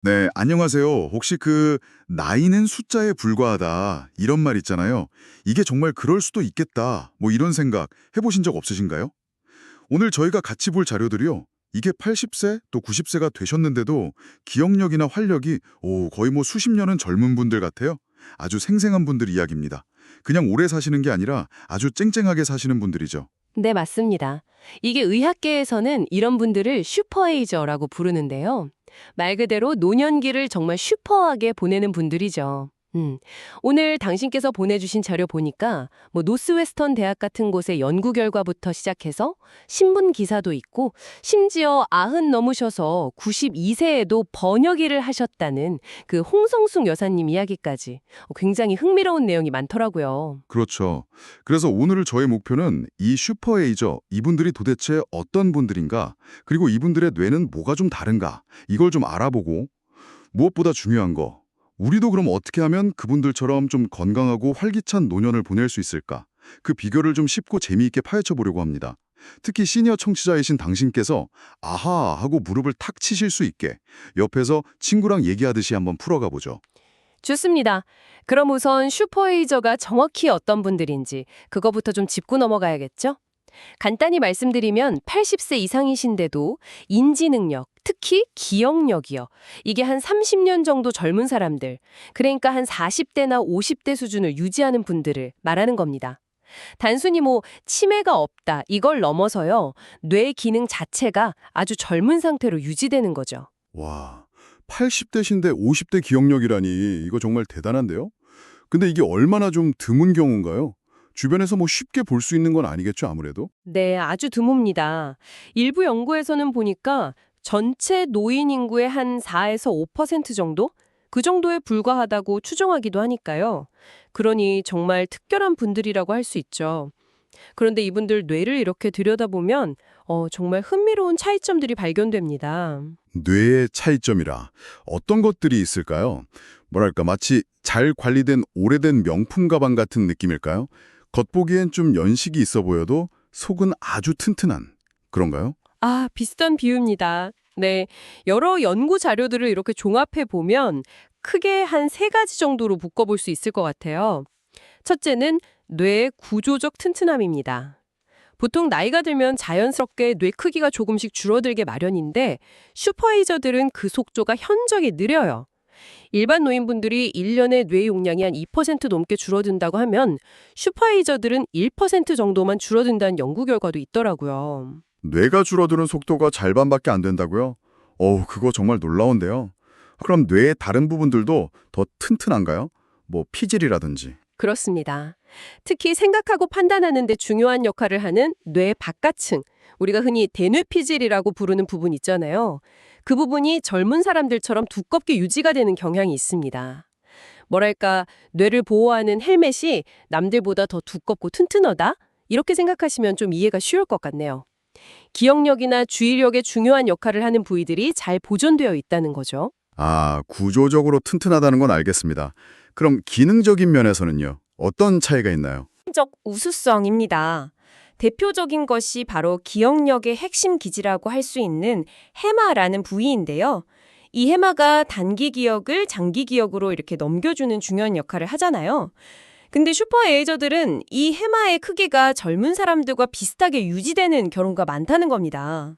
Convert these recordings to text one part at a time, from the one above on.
네, 안녕하세요. 혹시 나이는 숫자에 불과하다 이런 말 있잖아요. 이게 정말 그럴 수도 있겠다. 뭐 이런 생각 해보신 적 없으신가요? 오늘 저희가 같이 볼 자료들이요. 이게 80세 또 90세가 되셨는데도 기억력이나 활력이 거의 뭐 수십 년은 젊은 분들 같아요. 아주 생생한 분들 이야기입니다. 그냥 오래 사시는 게 아니라 아주 쨍쨍하게 사시는 분들이죠. 네, 맞습니다. 이게 의학계에서는 이런 분들을 슈퍼에이저라고 부르는데요. 말 그대로 노년기를 정말 슈퍼하게 보내는 분들이죠. 오늘 당신께서 보내주신 자료 보니까 노스웨스턴 대학 같은 곳의 연구 결과부터 시작해서 신문 기사도 있고 심지어 90 넘으셔서 92세에도 번역일을 하셨다는 그 홍성숙 여사님 이야기까지 굉장히 흥미로운 내용이 많더라고요. 그렇죠. 그래서 오늘 저의 목표는 이 슈퍼에이저, 이분들이 도대체 어떤 분들인가, 그리고 이분들의 뇌는 뭐가 좀 다른가, 이걸 좀 알아보고, 무엇보다 중요한 거, 우리도 그럼 어떻게 하면 그분들처럼 좀 건강하고 활기찬 노년을 보낼 수 있을까? 그 비결을 좀 쉽고 재미있게 파헤쳐 보려고 합니다. 특히 시니어 청취자이신 당신께서 아하 하고 무릎을 탁 치실 수 있게 옆에서 친구랑 얘기하듯이 한번 풀어가 보죠. 좋습니다. 그럼 우선 슈퍼에이저가 정확히 어떤 분들인지 그거부터 좀 짚고 넘어가야겠죠? 간단히 말씀드리면 80세 이상이신데도 인지 능력, 특히 기억력이요. 이게 한 30년 정도 젊은 사람들, 그러니까 한 40대나 50대 수준을 유지하는 분들을 말하는 겁니다. 단순히 치매가 없다 이걸 넘어서요. 뇌 기능 자체가 아주 젊은 상태로 유지되는 거죠. 와, 80대신데 50대 기억력이라니 이거 정말 대단한데요? 근데 이게 얼마나 좀 드문 경우인가요? 주변에서 뭐 쉽게 볼 수 있는 건 아니겠죠, 아무래도? 네, 아주 드뭅니다. 일부 연구에서는 보니까 전체 노인 인구의 한 4에서 5% 정도? 그 정도에 불과하다고 추정하기도 하니까요. 그러니 정말 특별한 분들이라고 할 수 있죠. 그런데 이분들 뇌를 이렇게 들여다보면 정말 흥미로운 차이점들이 발견됩니다. 뇌의 차이점이라 어떤 것들이 있을까요? 뭐랄까, 마치 잘 관리된 오래된 명품 가방 같은 느낌일까요? 겉보기엔 좀 연식이 있어 보여도 속은 아주 튼튼한 그런가요? 아, 비슷한 비유입니다. 네, 여러 연구 자료들을 이렇게 종합해 보면 크게 한 세 가지 정도로 묶어볼 수 있을 것 같아요. 첫째는 뇌의 구조적 튼튼함입니다. 보통 나이가 들면 자연스럽게 뇌 크기가 조금씩 줄어들게 마련인데 슈퍼에이저들은 그 속도가 현저히 느려요. 일반 노인분들이 1년에 뇌 용량이 한 2% 넘게 줄어든다고 하면 슈퍼에이저들은 1% 정도만 줄어든다는 연구 결과도 있더라고요. 뇌가 줄어드는 속도가 절반밖에 안 된다고요? 그거 정말 놀라운데요. 그럼 뇌의 다른 부분들도 더 튼튼한가요? 뭐 피질이라든지. 그렇습니다. 특히 생각하고 판단하는 데 중요한 역할을 하는 뇌 바깥층, 우리가 흔히 대뇌피질이라고 부르는 부분 있잖아요. 그 부분이 젊은 사람들처럼 두껍게 유지가 되는 경향이 있습니다. 뭐랄까, 뇌를 보호하는 헬멧이 남들보다 더 두껍고 튼튼하다? 이렇게 생각하시면 좀 이해가 쉬울 것 같네요. 기억력이나 주의력에 중요한 역할을 하는 부위들이 잘 보존되어 있다는 거죠. 아, 구조적으로 튼튼하다는 건 알겠습니다. 그럼 기능적인 면에서는요? 어떤 차이가 있나요? 적 우수성입니다. 대표적인 것이 바로 기억력의 핵심 기지라고 할 수 있는 해마라는 부위인데요. 이 해마가 단기 기억을 장기 기억으로 이렇게 넘겨주는 중요한 역할을 하잖아요. 근데 슈퍼에이저들은 이 해마의 크기가 젊은 사람들과 비슷하게 유지되는 경우가 많다는 겁니다.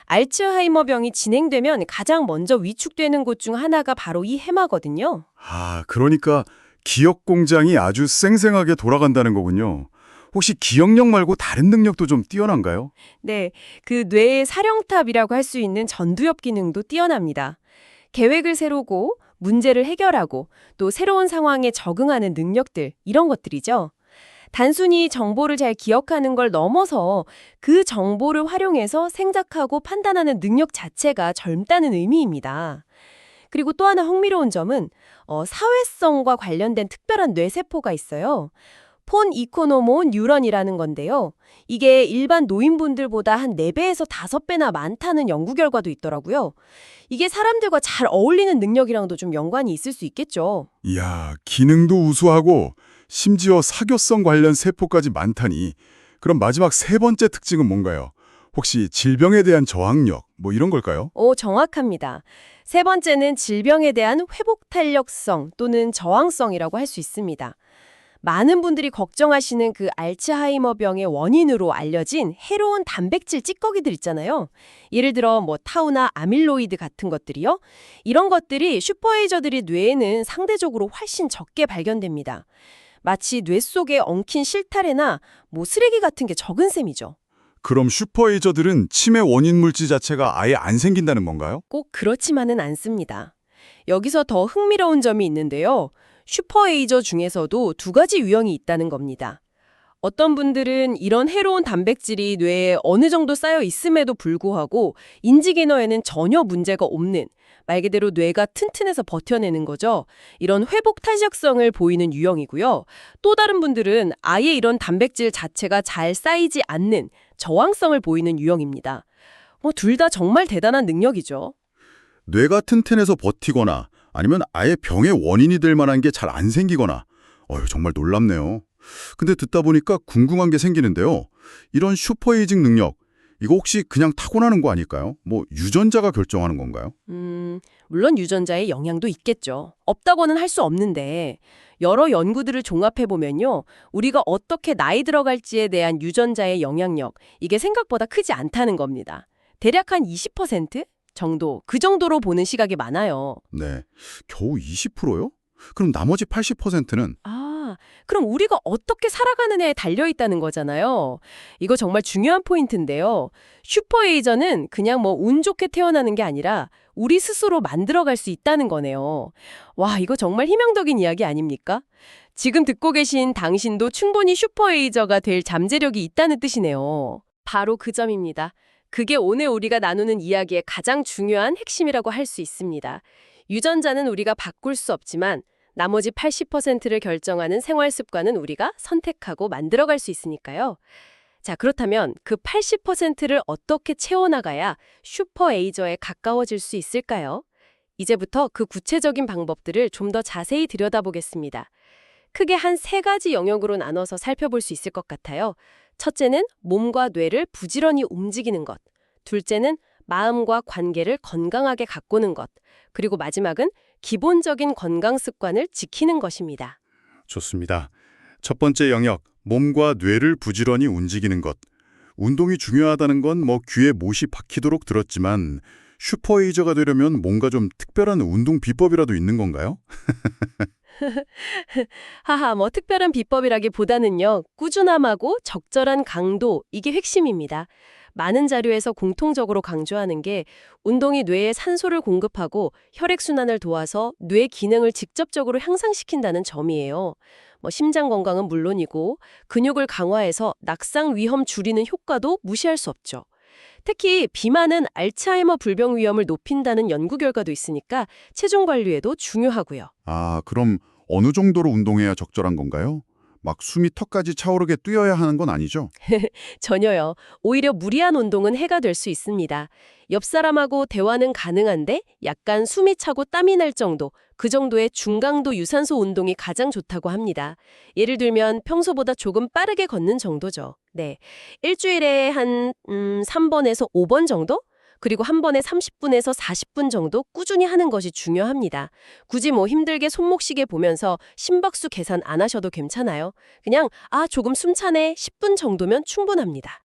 알츠하이머병이 진행되면 가장 먼저 위축되는 곳 중 하나가 바로 이 해마거든요. 아, 그러니까 기억 공장이 아주 쌩쌩하게 돌아간다는 거군요. 혹시 기억력 말고 다른 능력도 좀 뛰어난가요? 네, 그 뇌의 사령탑이라고 할 수 있는 전두엽 기능도 뛰어납니다. 계획을 세우고 문제를 해결하고 또 새로운 상황에 적응하는 능력들, 이런 것들이죠. 단순히 정보를 잘 기억하는 걸 넘어서 그 정보를 활용해서 생각하고 판단하는 능력 자체가 젊다는 의미입니다. 그리고 또 하나 흥미로운 점은 사회성과 관련된 특별한 뇌세포가 있어요. 폰 이코노모 뉴런이라는 건데요. 이게 일반 노인분들보다 한 4배에서 5배나 많다는 연구 결과도 있더라고요. 이게 사람들과 잘 어울리는 능력이랑도 좀 연관이 있을 수 있겠죠. 이야, 기능도 우수하고 심지어 사교성 관련 세포까지 많다니. 그럼 마지막 세 번째 특징은 뭔가요? 혹시 질병에 대한 저항력, 뭐 이런 걸까요? 정확합니다. 세 번째는 질병에 대한 회복 탄력성 또는 저항성이라고 할 수 있습니다. 많은 분들이 걱정하시는 그 알츠하이머병의 원인으로 알려진 해로운 단백질 찌꺼기들 있잖아요. 예를 들어 뭐 타우나 아밀로이드 같은 것들이요. 이런 것들이 슈퍼에이저들이 뇌에는 상대적으로 훨씬 적게 발견됩니다. 마치 뇌 속에 엉킨 실타래나 뭐 쓰레기 같은 게 적은 셈이죠. 그럼 슈퍼에이저들은 치매 원인 물질 자체가 아예 안 생긴다는 건가요? 꼭 그렇지만은 않습니다. 여기서 더 흥미로운 점이 있는데요. 슈퍼에이저 중에서도 두 가지 유형이 있다는 겁니다. 어떤 분들은 이런 해로운 단백질이 뇌에 어느 정도 쌓여 있음에도 불구하고 인지 기너에는 전혀 문제가 없는, 말 그대로 뇌가 튼튼해서 버텨내는 거죠. 이런 회복 탄력성을 보이는 유형이고요. 또 다른 분들은 아예 이런 단백질 자체가 잘 쌓이지 않는 저항성을 보이는 유형입니다. 둘 다 정말 대단한 능력이죠. 뇌가 튼튼해서 버티거나 아니면 아예 병의 원인이 될 만한 게 잘 안 생기거나 정말 놀랍네요. 근데 듣다 보니까 궁금한 게 생기는데요. 이런 슈퍼에이징 능력, 이거 혹시 그냥 타고나는 거 아닐까요? 뭐 유전자가 결정하는 건가요? 물론 유전자의 영향도 있겠죠. 없다고는 할 수 없는데 여러 연구들을 종합해보면요. 우리가 어떻게 나이 들어갈지에 대한 유전자의 영향력, 이게 생각보다 크지 않다는 겁니다. 대략 한 20% 정도, 그 정도로 보는 시각이 많아요. 네, 겨우 20%요? 그럼 나머지 80%는? 그럼 우리가 어떻게 살아가느냐에 달려있다는 거잖아요. 이거 정말 중요한 포인트인데요. 슈퍼에이저는 그냥 뭐 운 좋게 태어나는 게 아니라 우리 스스로 만들어갈 수 있다는 거네요. 와, 이거 정말 희망적인 이야기 아닙니까? 지금 듣고 계신 당신도 충분히 슈퍼에이저가 될 잠재력이 있다는 뜻이네요. 바로 그 점입니다. 그게 오늘 우리가 나누는 이야기의 가장 중요한 핵심이라고 할 수 있습니다. 유전자는 우리가 바꿀 수 없지만 나머지 80%를 결정하는 생활 습관은 우리가 선택하고 만들어갈 수 있으니까요. 자, 그렇다면 그 80%를 어떻게 채워나가야 슈퍼에이저에 가까워질 수 있을까요? 이제부터 그 구체적인 방법들을 좀 더 자세히 들여다보겠습니다. 크게 한 3가지 영역으로 나눠서 살펴볼 수 있을 것 같아요. 첫째는 몸과 뇌를 부지런히 움직이는 것. 둘째는 마음과 관계를 건강하게 가꾸는 것. 그리고 마지막은 기본적인 건강 습관을 지키는 것입니다. 좋습니다. 첫 번째 영역, 몸과 뇌를 부지런히 움직이는 것. 운동이 중요하다는 건 뭐 귀에 못이 박히도록 들었지만 슈퍼에이저가 되려면 뭔가 좀 특별한 운동 비법이라도 있는 건가요? 하하, 뭐 특별한 비법이라기보다는요. 꾸준함하고 적절한 강도, 이게 핵심입니다. 많은 자료에서 공통적으로 강조하는 게 운동이 뇌에 산소를 공급하고 혈액순환을 도와서 뇌 기능을 직접적으로 향상시킨다는 점이에요. 뭐 심장 건강은 물론이고 근육을 강화해서 낙상 위험 줄이는 효과도 무시할 수 없죠. 특히 비만은 알츠하이머 불병 위험을 높인다는 연구 결과도 있으니까 체중 관리에도 중요하고요. 그럼 어느 정도로 운동해야 적절한 건가요? 막 숨이 턱까지 차오르게 뛰어야 하는 건 아니죠? 전혀요. 오히려 무리한 운동은 해가 될 수 있습니다. 옆 사람하고 대화는 가능한데 약간 숨이 차고 땀이 날 정도, 그 정도의 중강도 유산소 운동이 가장 좋다고 합니다. 예를 들면 평소보다 조금 빠르게 걷는 정도죠. 네, 일주일에 한 3번에서 5번 정도? 그리고 한 번에 30분에서 40분 정도 꾸준히 하는 것이 중요합니다. 굳이 뭐 힘들게 손목시계 보면서 심박수 계산 안 하셔도 괜찮아요. 그냥 조금 숨차네 10분 정도면 충분합니다.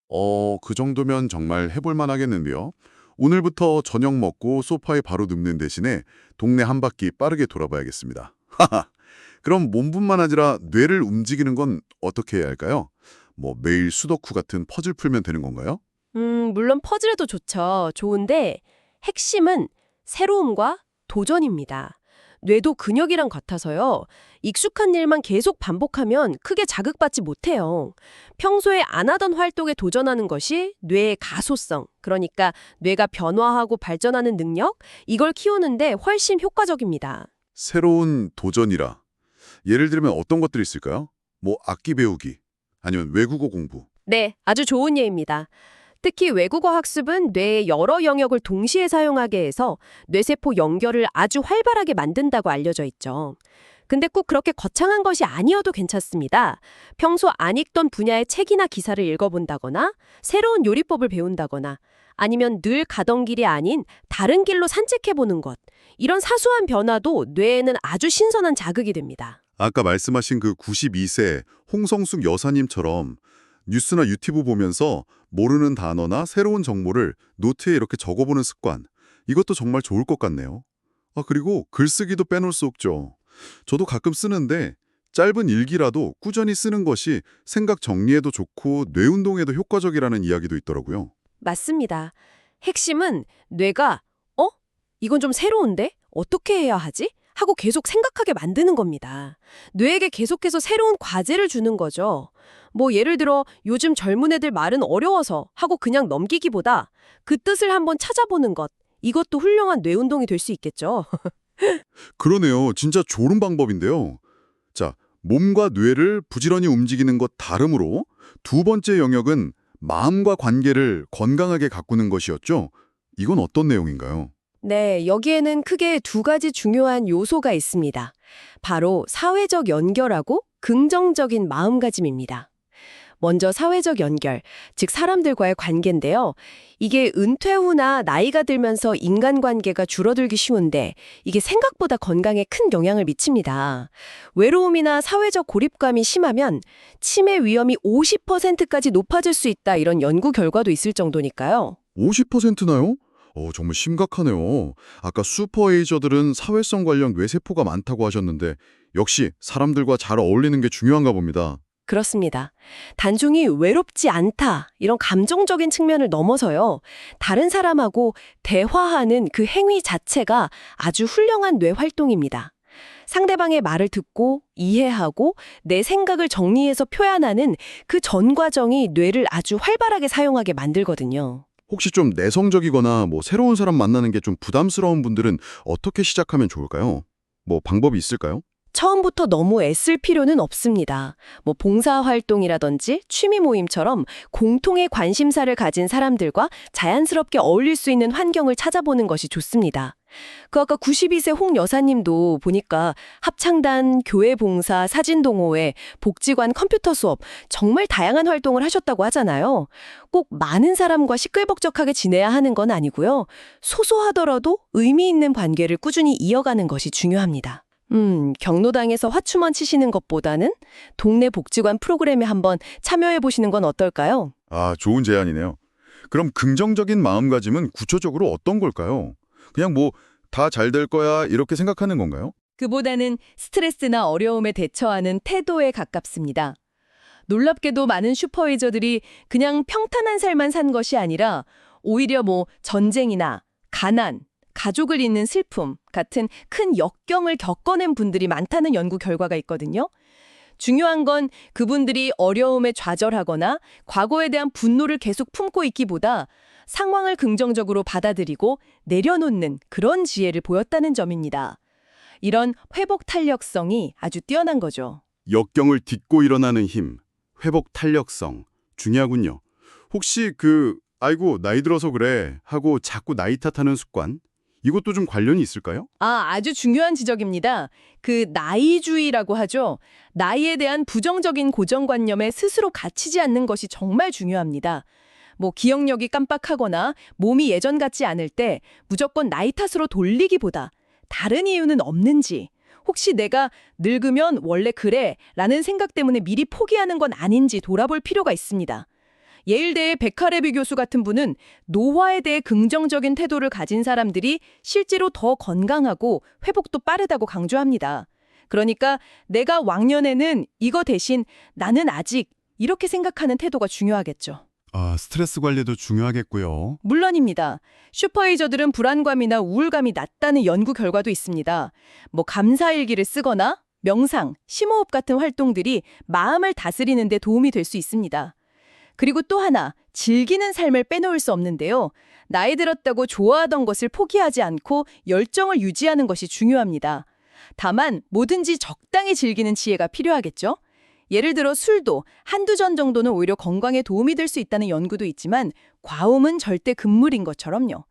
그 정도면 정말 해볼 만하겠는데요. 오늘부터 저녁 먹고 소파에 바로 눕는 대신에 동네 한 바퀴 빠르게 돌아봐야겠습니다. 하하. 그럼 몸뿐만 아니라 뇌를 움직이는 건 어떻게 해야 할까요? 뭐 매일 수도쿠 같은 퍼즐 풀면 되는 건가요? 물론 퍼즐해도 좋죠. 좋은데 핵심은 새로움과 도전입니다. 뇌도 근육이랑 같아서요. 익숙한 일만 계속 반복하면 크게 자극받지 못해요. 평소에 안 하던 활동에 도전하는 것이 뇌의 가소성, 그러니까 뇌가 변화하고 발전하는 능력, 이걸 키우는데 훨씬 효과적입니다. 새로운 도전이라. 예를 들면 어떤 것들이 있을까요? 뭐 악기 배우기, 아니면 외국어 공부. 네, 아주 좋은 예입니다. 특히 외국어 학습은 뇌의 여러 영역을 동시에 사용하게 해서 뇌세포 연결을 아주 활발하게 만든다고 알려져 있죠. 근데 꼭 그렇게 거창한 것이 아니어도 괜찮습니다. 평소 안 읽던 분야의 책이나 기사를 읽어본다거나 새로운 요리법을 배운다거나 아니면 늘 가던 길이 아닌 다른 길로 산책해보는 것. 이런 사소한 변화도 뇌에는 아주 신선한 자극이 됩니다. 아까 말씀하신 그 92세 홍성숙 여사님처럼 뉴스나 유튜브 보면서 모르는 단어나 새로운 정보를 노트에 이렇게 적어보는 습관. 이것도 정말 좋을 것 같네요. 그리고 글쓰기도 빼놓을 수 없죠. 저도 가끔 쓰는데 짧은 일기라도 꾸준히 쓰는 것이 생각 정리에도 좋고 뇌 운동에도 효과적이라는 이야기도 있더라고요. 맞습니다. 핵심은 뇌가 이건 좀 새로운데? 어떻게 해야 하지? 하고 계속 생각하게 만드는 겁니다. 뇌에게 계속해서 새로운 과제를 주는 거죠. 뭐 예를 들어 요즘 젊은 애들 말은 어려워서 하고 그냥 넘기기보다 그 뜻을 한번 찾아보는 것. 이것도 훌륭한 뇌 운동이 될 수 있겠죠. 그러네요. 진짜 좋은 방법인데요. 자, 몸과 뇌를 부지런히 움직이는 것 다름으로 두 번째 영역은 마음과 관계를 건강하게 가꾸는 것이었죠. 이건 어떤 내용인가요? 네, 여기에는 크게 두 가지 중요한 요소가 있습니다. 바로 사회적 연결하고 긍정적인 마음가짐입니다. 먼저 사회적 연결, 즉 사람들과의 관계인데요. 이게 은퇴 후나 나이가 들면서 인간관계가 줄어들기 쉬운데 이게 생각보다 건강에 큰 영향을 미칩니다. 외로움이나 사회적 고립감이 심하면 치매 위험이 50%까지 높아질 수 있다 이런 연구 결과도 있을 정도니까요. 50%나요? 정말 심각하네요. 아까 슈퍼에이저들은 사회성 관련 뇌세포가 많다고 하셨는데 역시 사람들과 잘 어울리는 게 중요한가 봅니다. 그렇습니다. 단순히 외롭지 않다 이런 감정적인 측면을 넘어서요. 다른 사람하고 대화하는 그 행위 자체가 아주 훌륭한 뇌 활동입니다. 상대방의 말을 듣고 이해하고 내 생각을 정리해서 표현하는 그 전 과정이 뇌를 아주 활발하게 사용하게 만들거든요. 혹시 좀 내성적이거나 새로운 사람 만나는 게 좀 부담스러운 분들은 어떻게 시작하면 좋을까요? 방법이 있을까요? 처음부터 너무 애쓸 필요는 없습니다. 봉사활동이라든지 취미 모임처럼 공통의 관심사를 가진 사람들과 자연스럽게 어울릴 수 있는 환경을 찾아보는 것이 좋습니다. 아까 92세 홍 여사님도 보니까 합창단, 교회 봉사, 사진동호회, 복지관 컴퓨터 수업 정말 다양한 활동을 하셨다고 하잖아요. 꼭 많은 사람과 시끌벅적하게 지내야 하는 건 아니고요. 소소하더라도 의미 있는 관계를 꾸준히 이어가는 것이 중요합니다. 경로당에서 화춤원 치시는 것보다는 동네 복지관 프로그램에 한번 참여해 보시는 건 어떨까요? 좋은 제안이네요. 그럼 긍정적인 마음가짐은 구체적으로 어떤 걸까요? 그냥 다 잘 될 거야 이렇게 생각하는 건가요? 그보다는 스트레스나 어려움에 대처하는 태도에 가깝습니다. 놀랍게도 많은 슈퍼위저들이 그냥 평탄한 삶만 산 것이 아니라 오히려 전쟁이나 가난, 가족을 잃는 슬픔 같은 큰 역경을 겪어낸 분들이 많다는 연구 결과가 있거든요. 중요한 건 그분들이 어려움에 좌절하거나 과거에 대한 분노를 계속 품고 있기보다 상황을 긍정적으로 받아들이고 내려놓는 그런 지혜를 보였다는 점입니다. 이런 회복 탄력성이 아주 뛰어난 거죠. 역경을 딛고 일어나는 힘, 회복 탄력성, 중요하군요. 혹시 아이고 나이 들어서 그래 하고 자꾸 나이 탓하는 습관, 이것도 좀 관련이 있을까요? 아주 중요한 지적입니다. 나이주의라고 하죠. 나이에 대한 부정적인 고정관념에 스스로 갇히지 않는 것이 정말 중요합니다. 기억력이 깜빡하거나 몸이 예전 같지 않을 때 무조건 나이 탓으로 돌리기보다 다른 이유는 없는지, 혹시 내가 늙으면 원래 그래 라는 생각 때문에 미리 포기하는 건 아닌지 돌아볼 필요가 있습니다. 예일대의 베카레비 교수 같은 분은 노화에 대해 긍정적인 태도를 가진 사람들이 실제로 더 건강하고 회복도 빠르다고 강조합니다. 그러니까 내가 왕년에는 이거 대신 나는 아직 이렇게 생각하는 태도가 중요하겠죠. 스트레스 관리도 중요하겠고요. 물론입니다. 슈퍼에이저들은 불안감이나 우울감이 낮다는 연구 결과도 있습니다. 감사일기를 쓰거나 명상, 심호흡 같은 활동들이 마음을 다스리는 데 도움이 될 수 있습니다. 그리고 또 하나, 즐기는 삶을 빼놓을 수 없는데요. 나이 들었다고 좋아하던 것을 포기하지 않고 열정을 유지하는 것이 중요합니다. 다만 뭐든지 적당히 즐기는 지혜가 필요하겠죠? 예를 들어 술도 한두 잔 정도는 오히려 건강에 도움이 될 수 있다는 연구도 있지만 과음은 절대 금물인 것처럼요.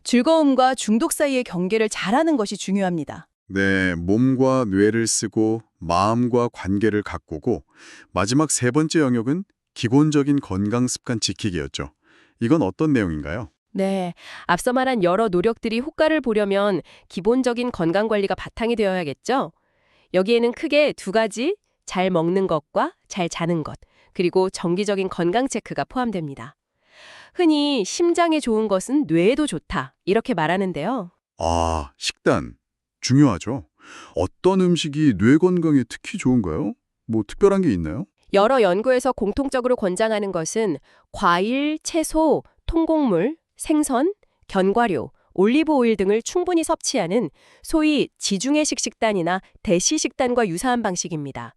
즐거움과 중독 사이의 경계를 잘하는 것이 중요합니다. 네, 몸과 뇌를 쓰고 마음과 관계를 가꾸고 마지막 세 번째 영역은 기본적인 건강 습관 지키기였죠. 이건 어떤 내용인가요? 네, 앞서 말한 여러 노력들이 효과를 보려면 기본적인 건강관리가 바탕이 되어야겠죠? 여기에는 크게 두 가지, 잘 먹는 것과 잘 자는 것, 그리고 정기적인 건강 체크가 포함됩니다. 흔히 심장에 좋은 것은 뇌에도 좋다, 이렇게 말하는데요. 아, 식단. 중요하죠. 어떤 음식이 뇌 건강에 특히 좋은가요? 뭐 특별한 게 있나요? 여러 연구에서 공통적으로 권장하는 것은 과일, 채소, 통곡물, 생선, 견과류, 올리브 오일 등을 충분히 섭취하는 소위 지중해식 식단이나 대시 식단과 유사한 방식입니다.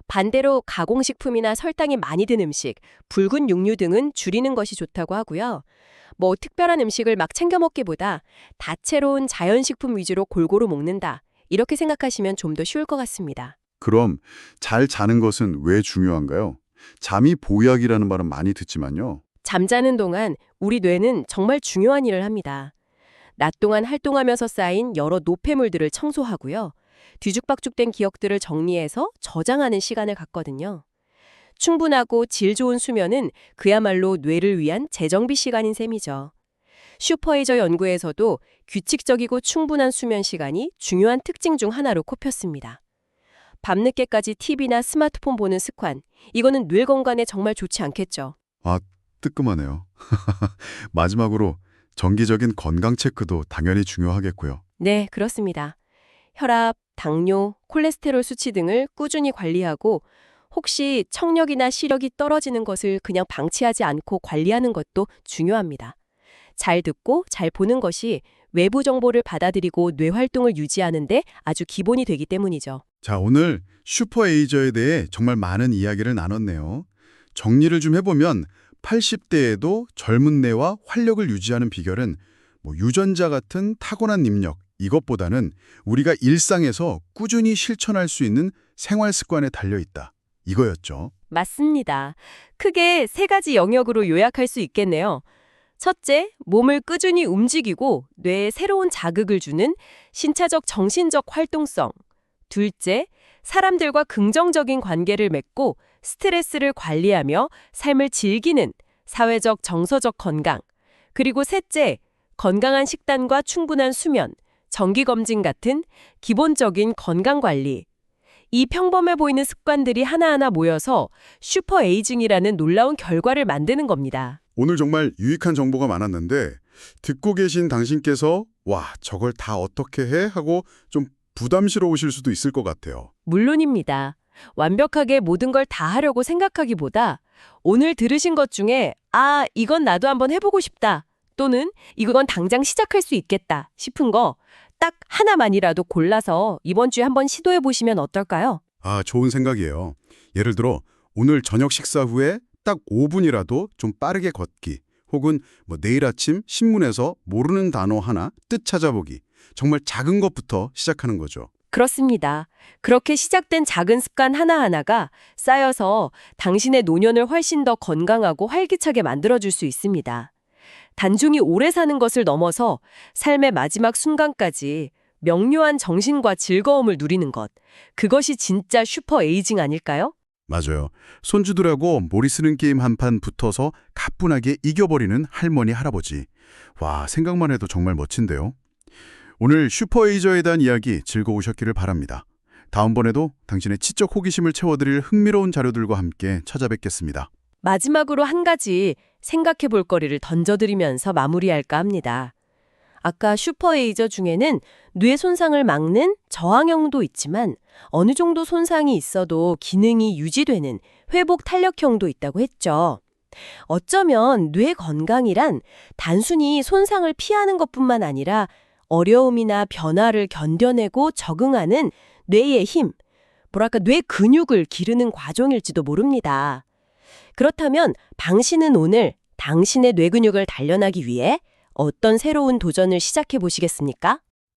반대로 가공식품이나 설탕이 많이 든 음식, 붉은 육류 등은 줄이는 것이 좋다고 하고요. 뭐 특별한 음식을 막 챙겨 먹기보다 다채로운 자연식품 위주로 골고루 먹는다. 이렇게 생각하시면 좀 더 쉬울 것 같습니다. 그럼 잘 자는 것은 왜 중요한가요? 잠이 보약이라는 말은 많이 듣지만요. 잠자는 동안 우리 뇌는 정말 중요한 일을 합니다. 낮 동안 활동하면서 쌓인 여러 노폐물들을 청소하고요. 뒤죽박죽된 기억들을 정리해서 저장하는 시간을 갖거든요. 충분하고 질 좋은 수면은 그야말로 뇌를 위한 재정비 시간인 셈이죠. 슈퍼에이저 연구에서도 규칙적이고 충분한 수면 시간이 중요한 특징 중 하나로 꼽혔습니다. 밤늦게까지 TV나 스마트폰 보는 습관, 이거는 뇌 건강에 정말 좋지 않겠죠. 아, 뜨끔하네요. 마지막으로 정기적인 건강 체크도 당연히 중요하겠고요. 네, 그렇습니다. 혈압, 당뇨, 콜레스테롤 수치 등을 꾸준히 관리하고 혹시 청력이나 시력이 떨어지는 것을 그냥 방치하지 않고 관리하는 것도 중요합니다. 잘 듣고 잘 보는 것이 외부 정보를 받아들이고 뇌 활동을 유지하는 데 아주 기본이 되기 때문이죠. 자, 오늘 슈퍼에이저에 대해 정말 많은 이야기를 나눴네요. 정리를 좀 해보면 80대에도 젊은 뇌와 활력을 유지하는 비결은 유전자 같은 타고난 능력, 이것보다는 우리가 일상에서 꾸준히 실천할 수 있는 생활 습관에 달려있다. 이거였죠. 맞습니다. 크게 세 가지 영역으로 요약할 수 있겠네요. 첫째, 몸을 꾸준히 움직이고 뇌에 새로운 자극을 주는 신체적 정신적 활동성. 둘째, 사람들과 긍정적인 관계를 맺고 스트레스를 관리하며 삶을 즐기는 사회적 정서적 건강. 그리고 셋째, 건강한 식단과 충분한 수면, 정기검진 같은 기본적인 건강관리. 이 평범해 보이는 습관들이 하나하나 모여서 슈퍼에이징이라는 놀라운 결과를 만드는 겁니다. 오늘 정말 유익한 정보가 많았는데 듣고 계신 당신께서 와, 저걸 다 어떻게 해? 하고 좀 부담스러우실 수도 있을 것 같아요. 물론입니다. 완벽하게 모든 걸 다 하려고 생각하기보다 오늘 들으신 것 중에 이건 나도 한번 해보고 싶다. 또는 이건 당장 시작할 수 있겠다 싶은 거 딱 하나만이라도 골라서 이번 주에 한번 시도해 보시면 어떨까요? 아, 좋은 생각이에요. 예를 들어 오늘 저녁 식사 후에 딱 5분이라도 좀 빠르게 걷기 혹은 내일 아침 신문에서 모르는 단어 하나 뜻 찾아보기. 정말 작은 것부터 시작하는 거죠. 그렇습니다. 그렇게 시작된 작은 습관 하나하나가 쌓여서 당신의 노년을 훨씬 더 건강하고 활기차게 만들어줄 수 있습니다. 단중히 오래 사는 것을 넘어서 삶의 마지막 순간까지 명료한 정신과 즐거움을 누리는 것. 그것이 진짜 슈퍼에이징 아닐까요? 맞아요. 손주들하고 머리 쓰는 게임 한 판 붙어서 가뿐하게 이겨버리는 할머니, 할아버지. 와, 생각만 해도 정말 멋진데요. 오늘 슈퍼에이저에 대한 이야기 즐거우셨기를 바랍니다. 다음번에도 당신의 지적 호기심을 채워드릴 흥미로운 자료들과 함께 찾아뵙겠습니다. 마지막으로 한 가지 생각해 볼 거리를 던져드리면서 마무리할까 합니다. 아까 슈퍼에이저 중에는 뇌 손상을 막는 저항형도 있지만 어느 정도 손상이 있어도 기능이 유지되는 회복 탄력형도 있다고 했죠. 어쩌면 뇌 건강이란 단순히 손상을 피하는 것뿐만 아니라 어려움이나 변화를 견뎌내고 적응하는 뇌의 힘, 뇌 근육을 기르는 과정일지도 모릅니다. 그렇다면 당신은 오늘 당신의 뇌 근육을 단련하기 위해 어떤 새로운 도전을 시작해 보시겠습니까?